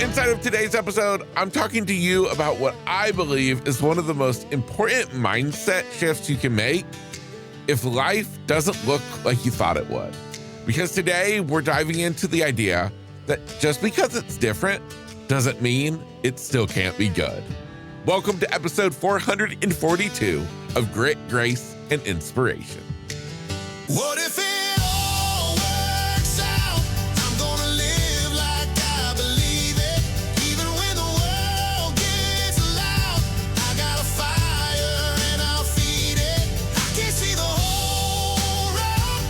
Inside of today's episode, I'm talking to you about what I believe is one of the most important mindset shifts you can make if life doesn't look like you thought it would. Because today we're diving into the idea that just because it's different doesn't mean it still can't be good. Welcome to episode 442 of Grit, Grace, and Inspiration. What if it all works out? I'm gonna live like I believe it. Even when the world gets loud, I got a fire and I'll feed it. I can't see the whole road,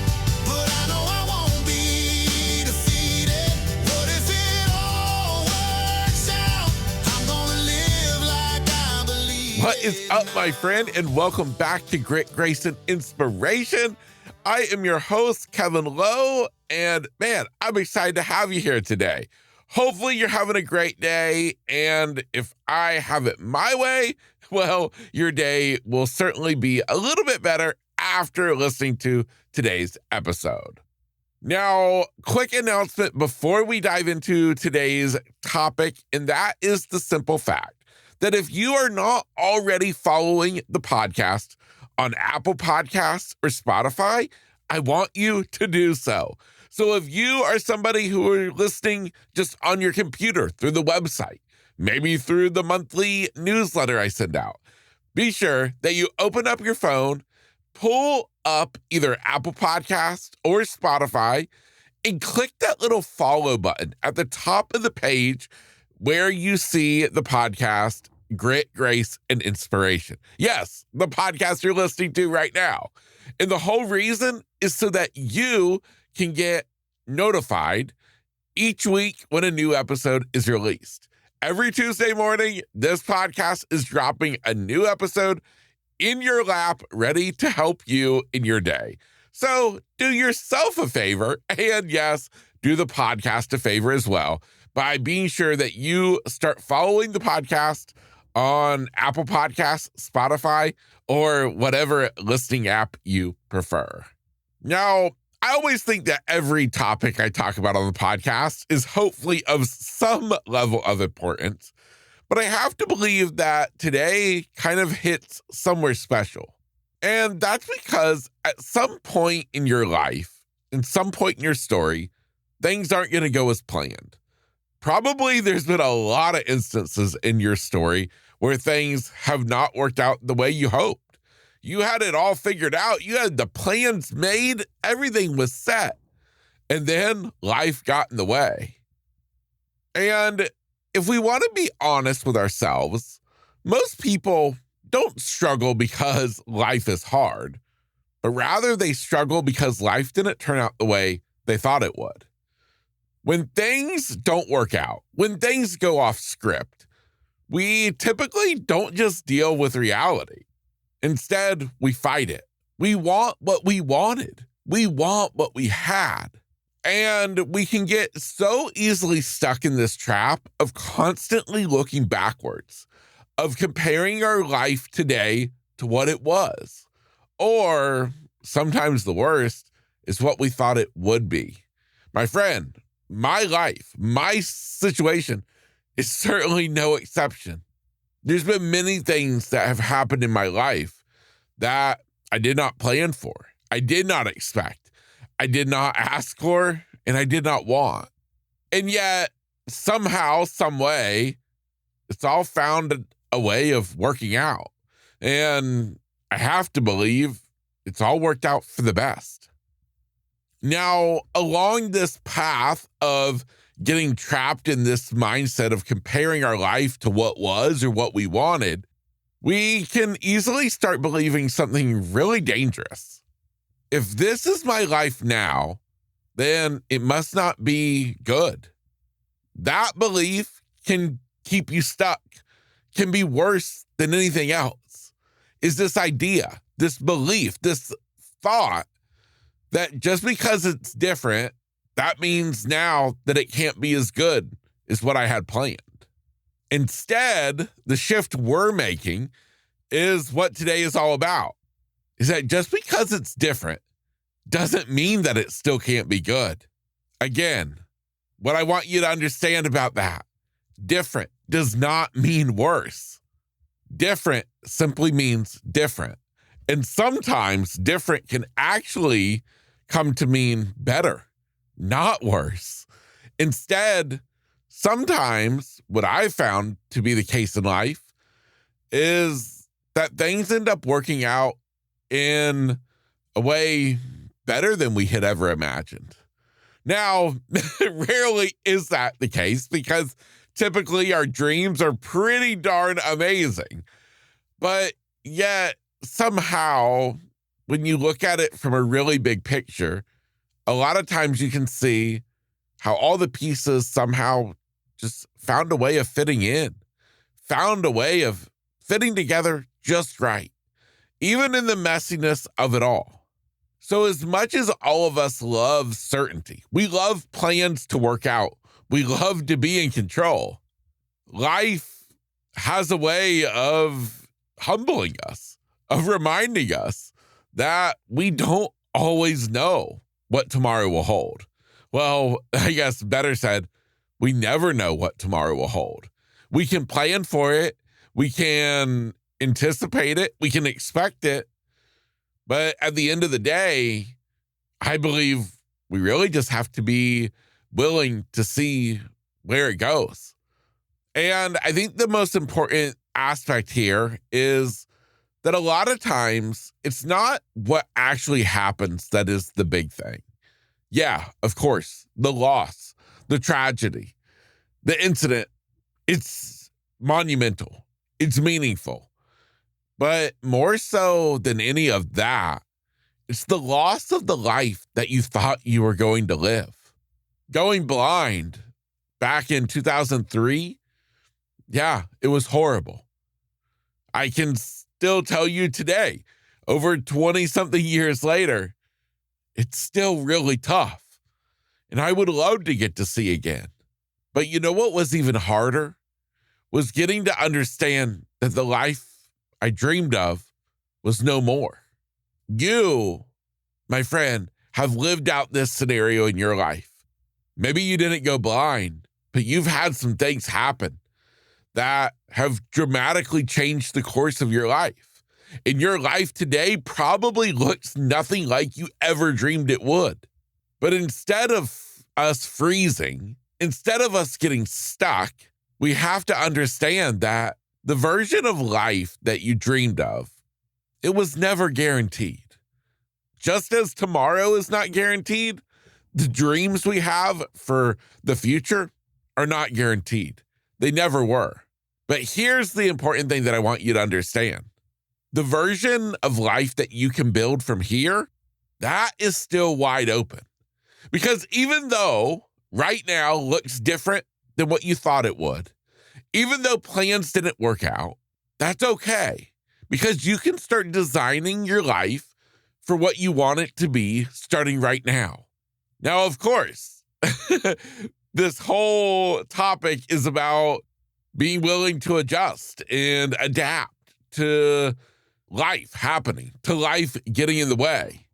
but I know I won't be defeated. What if it all works out? I'm gonna live like I believe it. What is up, my friend? And welcome back to Grit, Grace, and Inspiration. I am your host, Kevin Lowe, and man, I'm excited to have you here today. Hopefully you're having a great day, and if I have it my way, well, your day will certainly be a little bit better after listening to today's episode. Now, quick announcement before we dive into today's topic, and that is the simple fact that if you are not already following the podcast on Apple Podcasts or Spotify, I want you to do so. So if you are somebody who are listening just on your computer through the website, maybe through the monthly newsletter I send out, be sure that you open up your phone, pull up either Apple Podcasts or Spotify, and click that little follow button at the top of the page where you see the podcast Grit, Grace, and Inspiration. Yes, the podcast you're listening to right now. And the whole reason is so that you can get notified each week when a new episode is released. Every Tuesday morning, this podcast is dropping a new episode in your lap, ready to help you in your day. So do yourself a favor, and yes, do the podcast a favor as well, by being sure that you start following the podcast on Apple Podcasts, Spotify, or whatever listening app you prefer. Now, I always think that every topic I talk about on the podcast is hopefully of some level of importance, but I have to believe that today kind of hits somewhere special. And that's because at some point in your life, in some point in your story, things aren't going to go as planned. Probably there's been a lot of instances in your story where things have not worked out the way you hoped. You had it all figured out. You had the plans made. Everything was set. And then life got in the way. And if we want to be honest with ourselves, most people don't struggle because life is hard, but rather they struggle because life didn't turn out the way they thought it would. When things don't work out, when things go off script, we typically don't just deal with reality. Instead, we fight it. We want what we wanted. We want what we had. And we can get so easily stuck in this trap of constantly looking backwards, of comparing our life today to what it was. Or sometimes the worst is what we thought it would be. My friend, my life, my situation is certainly no exception. There's been many things that have happened in my life that I did not plan for. I did not expect. I did not ask for, and I did not want. And yet, somehow, some way, it's all found a way of working out. And I have to believe it's all worked out for the best. Now, along this path of getting trapped in this mindset of comparing our life to what was or what we wanted, we can easily start believing something really dangerous. If this is my life now, then it must not be good. That belief can keep you stuck, can be worse than anything else. Is this idea, this belief, this thought that just because it's different, that means now that it can't be as good as what I had planned. Instead, the shift we're making is what today is all about. Is that just because it's different doesn't mean that it still can't be good. Again, what I want you to understand about that Different does not mean worse. Different simply means different. And sometimes different can actually come to mean better, not worse. Instead, sometimes what I've found to be the case in life is that things end up working out in a way better than we had ever imagined. Now, rarely is that the case because typically our dreams are pretty darn amazing. But yet, somehow, when you look at it from a really big picture, a lot of times you can see how all the pieces somehow just found a way of fitting in, found a way of fitting together just right, even in the messiness of it all. So as much as all of us love certainty, we love plans to work out, we love to be in control, life has a way of humbling us, of reminding us that we don't always know what tomorrow will hold. Well, I guess better said, we never know what tomorrow will hold. We can plan for it, we can anticipate it, we can expect it, but at the end of the day, I believe we really just have to be willing to see where it goes. And I think the most important aspect here is that a lot of times it's not what actually happens that is the big thing. Yeah, of course, the loss, the tragedy, the incident, it's monumental, it's meaningful. But more so than any of that, it's the loss of the life that you thought you were going to live. Going blind back in 2003, yeah, it was horrible. I can still tell you today, over 20-something years later, it's still really tough. And I would love to get to see again. But you know what was even harder? Was getting to understand that the life I dreamed of was no more. You, my friend, have lived out this scenario in your life. Maybe you didn't go blind, but you've had some things happen that have dramatically changed the course of your life. And your life today probably looks nothing like you ever dreamed it would. But instead of us freezing, instead of us getting stuck, we have to understand that the version of life that you dreamed of, it was never guaranteed. Just as tomorrow is not guaranteed, the dreams we have for the future are not guaranteed. They never were. But here's the important thing that I want you to understand. The version of life that you can build from here, that is still wide open. Because even though right now looks different than what you thought it would, even though plans didn't work out, that's okay. Because you can start designing your life for what you want it to be starting right now. Now, of course, this whole topic is about being willing to adjust and adapt to life happening, to life getting in the way.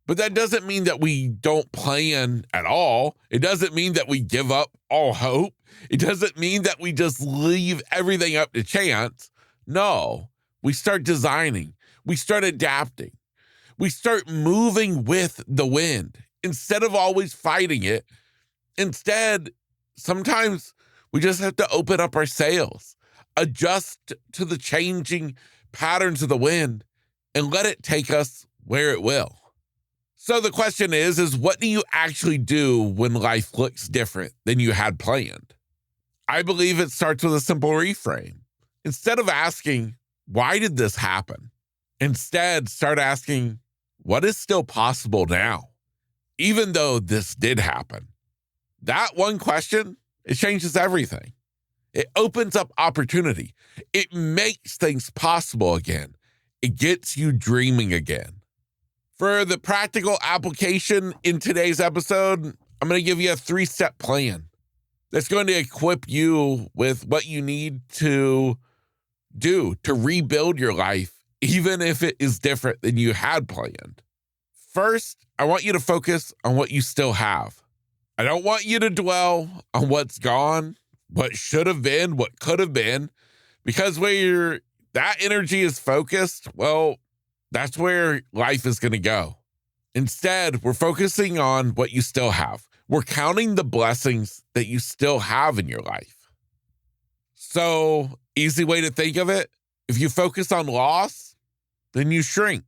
But that doesn't mean that we don't plan at all. It doesn't mean that we give up all hope. It doesn't mean that we just leave everything up to chance. No, we start designing. We start adapting. We start moving with the wind instead of always fighting it. Instead, sometimes we just have to open up our sails, adjust to the changing patterns of the wind, and let it take us where it will. So the question is what do you actually do when life looks different than you had planned? I believe it starts with a simple reframe. Instead of asking, why did this happen? Instead, start asking, what is still possible now, even though this did happen? That one question, it changes everything. It opens up opportunity. It makes things possible again. It gets you dreaming again. For the practical application in today's episode, I'm going to give you a 3-step plan that's going to equip you with what you need to do to rebuild your life, even if it is different than you had planned. First, I want you to focus on what you still have. I don't want you to dwell on what's gone. what should have been, what could have been, because where that energy is focused, well, that's where life is going to go. Instead, we're focusing on what you still have. We're counting the blessings that you still have in your life. So, easy way to think of it, if you focus on loss, then you shrink.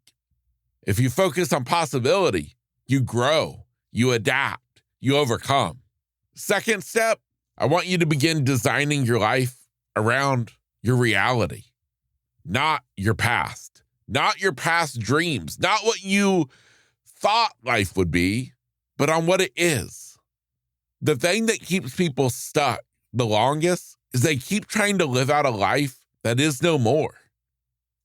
If you focus on possibility, you grow, you adapt, you overcome. Second step, I want you to begin designing your life around your reality, not your past, not your past dreams, not what you thought life would be, but on what it is. The thing that keeps people stuck the longest is they keep trying to live out a life that is no more.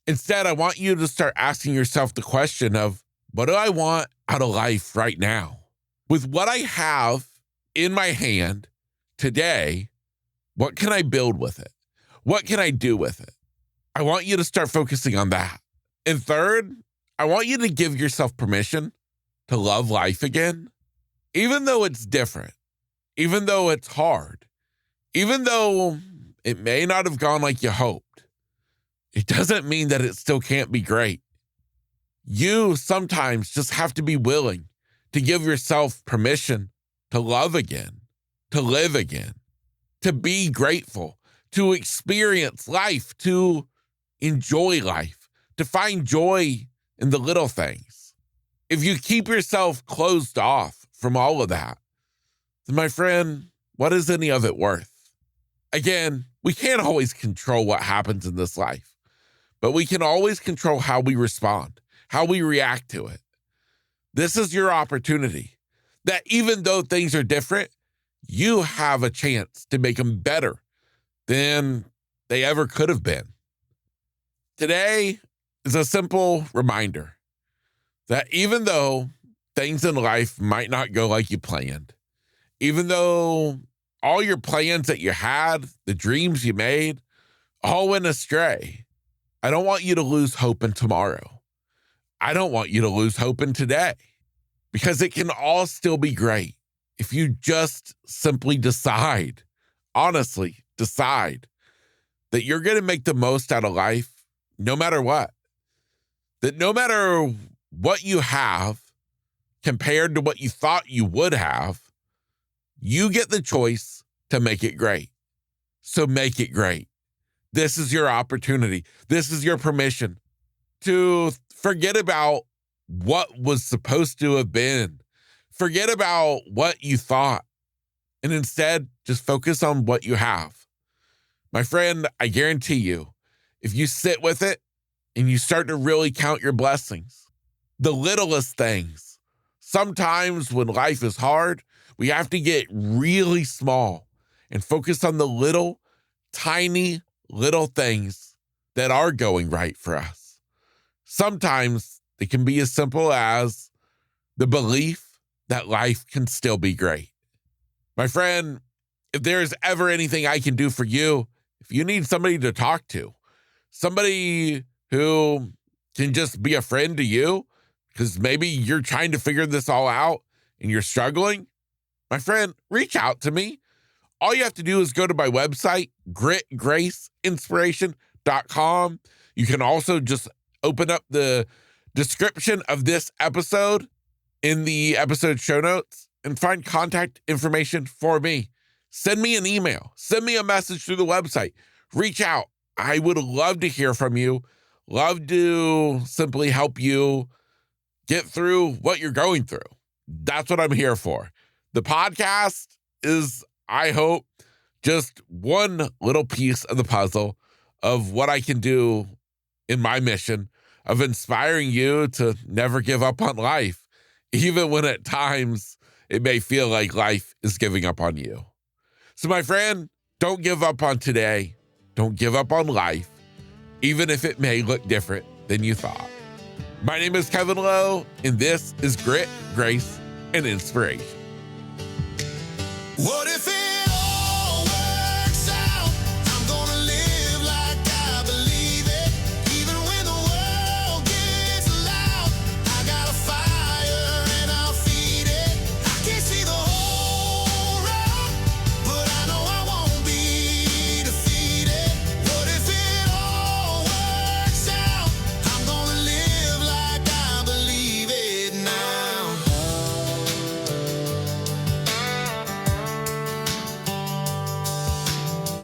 Instead, I want you to start asking yourself the question of, what do I want out of life right now? With what I have in my hand today, what can I build with it? What can I do with it? I want you to start focusing on that. And third, I want you to give yourself permission to love life again, even though it's different, even though it's hard, even though it may not have gone like you hoped. It doesn't mean that it still can't be great. You sometimes just have to be willing to give yourself permission to love again, to live again, to be grateful, to experience life, to enjoy life, to find joy in the little things. If you keep yourself closed off from all of that, then my friend, what is any of it worth? Again, we can't always control what happens in this life, but we can always control how we respond, how we react to it. This is your opportunity that even though things are different, you have a chance to make them better than they ever could have been. Today is a simple reminder that even though things in life might not go like you planned, even though all your plans that you had, the dreams you made, all went astray, I don't want you to lose hope in tomorrow. I don't want you to lose hope in today, because it can all still be great if you just simply decide, honestly, decide that you're going to make the most out of life no matter what. That no matter what you have compared to what you thought you would have, you get the choice to make it great. So make it great. This is your opportunity. This is your permission to forget about what was supposed to have been. Forget about what you thought, and instead just focus on what you have. My friend, I guarantee you, if you sit with it and you start to really count your blessings, the littlest things, sometimes when life is hard, we have to get really small and focus on the little, tiny, little things that are going right for us. Sometimes it can be as simple as the belief that life can still be great. My friend, if there is ever anything I can do for you, if you need somebody to talk to, somebody who can just be a friend to you, because maybe you're trying to figure this all out and you're struggling, my friend, reach out to me. All you have to do is go to my website, gritgraceinspiration.com. You can also just open up the description of this episode in the episode show notes and find contact information for me. Send me an email. Send me a message through the website. Reach out. I would love to hear from you. Love to simply help you get through what you're going through. That's what I'm here for. The podcast is, I hope, just one little piece of the puzzle of what I can do in my mission of inspiring you to never give up on life, even when at times it may feel like life is giving up on you. So my friend, don't give up on today. Don't give up on life, even if it may look different than you thought. My name is Kevin Lowe, and this is Grit, Grace, and Inspiration. What if it